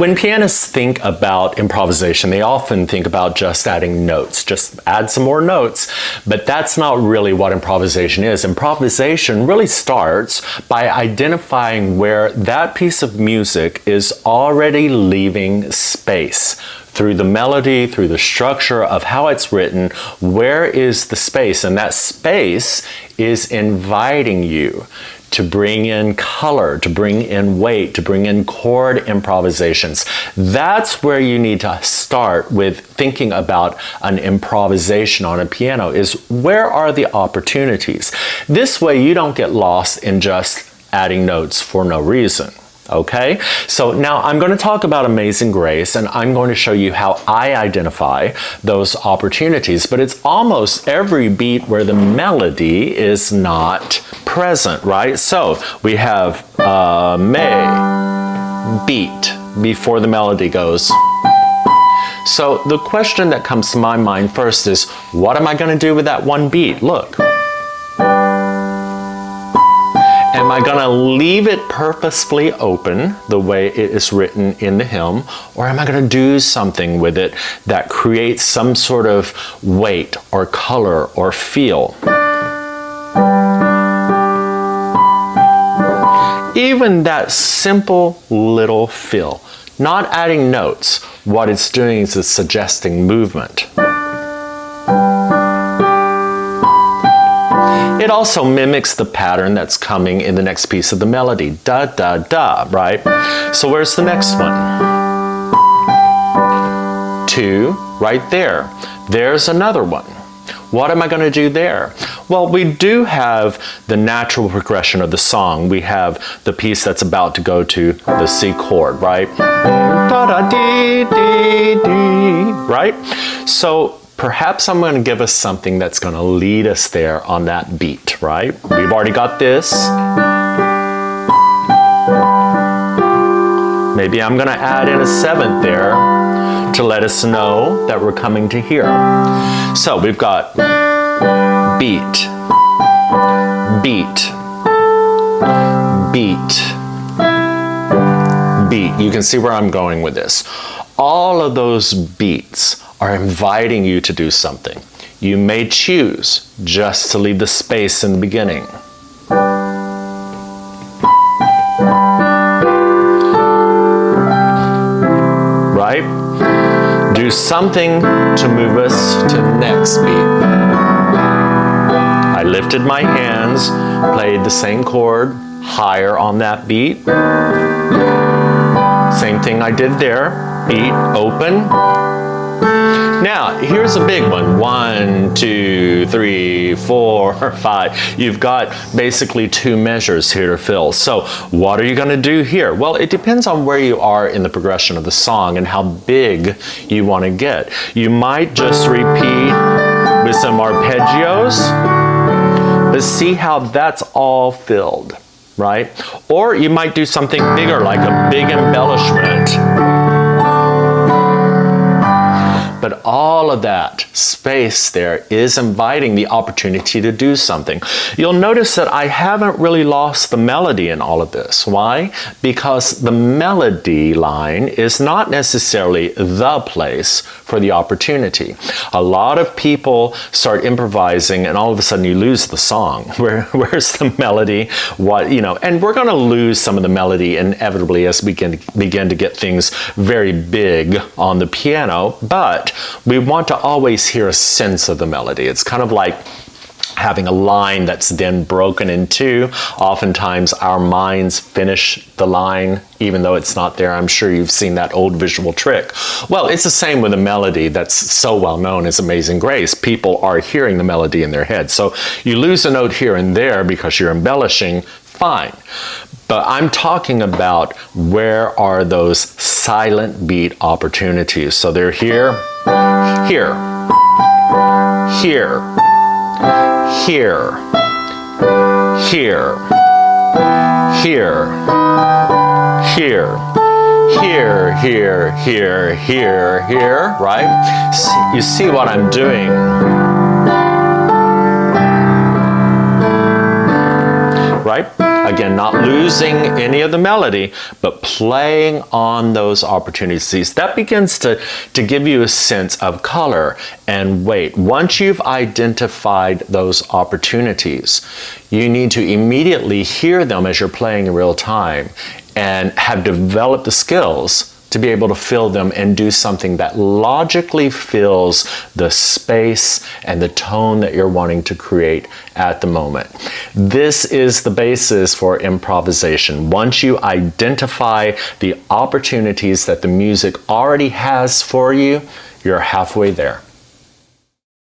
When pianists think about improvisation, they often think about just adding notes, just add some more notes, but that's not really what improvisation is. Improvisation really starts by identifying where that piece of music is already leaving space. Through the melody, through the structure of how it's written, where is the space? And that space is inviting you to bring in color, to bring in weight, to bring in chord improvisations. That's where you need to start with thinking about an improvisation on a piano, is where are the opportunities? This way you don't get lost in just adding notes for no reason. Okay, so now I'm going to talk about Amazing Grace, and I'm going to show you how I identify those opportunities, but it's almost every beat where the melody is not present, right? So we have May beat before the melody goes. So the question that comes to my mind first is, what am I going to do with that one beat? Look. Am I going to leave it purposefully open the way it is written in the hymn, or am I going to do something with it that creates some sort of weight or color or feel? Even that simple little feel, not adding notes, what it's doing is it's suggesting movement. It also mimics the pattern that's coming in the next piece of the melody. Da, da, da, right? So where's the next one? 2, right there. There's another one. What am I going to do there? Well, we do have the natural progression of the song. We have the piece that's about to go to the C chord, right? Da, da, dee, dee, dee, right? So perhaps I'm going to give us something that's going to lead us there on that beat, right? We've already got this. Maybe I'm going to add in a 7th there to let us know that we're coming to here. So we've got beat, beat, beat, beat. You can see where I'm going with this. All of those beats are inviting you to do something. You may choose just to leave the space in the beginning. Right? Do something to move us to the next beat. I lifted my hands, played the same chord, higher on that beat. Same thing I did there. Beat, open. Now, here's a big one. 1, 2, 3, 4, 5. You've got basically 2 measures here to fill. So what are you going to do here? Well, it depends on where you are in the progression of the song and how big you want to get. You might just repeat with some arpeggios, but see how that's all filled, right? Or you might do something bigger, like a big embellishment. But all of that space there is inviting the opportunity to do something. You'll notice that I haven't really lost the melody in all of this. Why? Because the melody line is not necessarily the place for the opportunity. A lot of people start improvising and all of a sudden you lose the song. Where's the melody? What, you know, and we're going to lose some of the melody inevitably as we begin to get things very big on the piano, but we want to always hear a sense of the melody. It's kind of like having a line that's then broken in 2. Oftentimes our minds finish the line even though it's not there. I'm sure you've seen that old visual trick. Well, it's the same with a melody that's so well known as Amazing Grace. People are hearing the melody in their head. So you lose a note here and there because you're embellishing, fine. But I'm talking about where are those silent beat opportunities. So they're here, here, here, here, here, here, here, here, here, here, here, here, right? You see what I'm doing? Right? Again, not losing any of the melody, but playing on those opportunities. That begins to give you a sense of color and weight. Once you've identified those opportunities, you need to immediately hear them as you're playing in real time and have developed the skills to be able to fill them and do something that logically fills the space and the tone that you're wanting to create at the moment. This is the basis for improvisation. Once you identify the opportunities that the music already has for you, you're halfway there.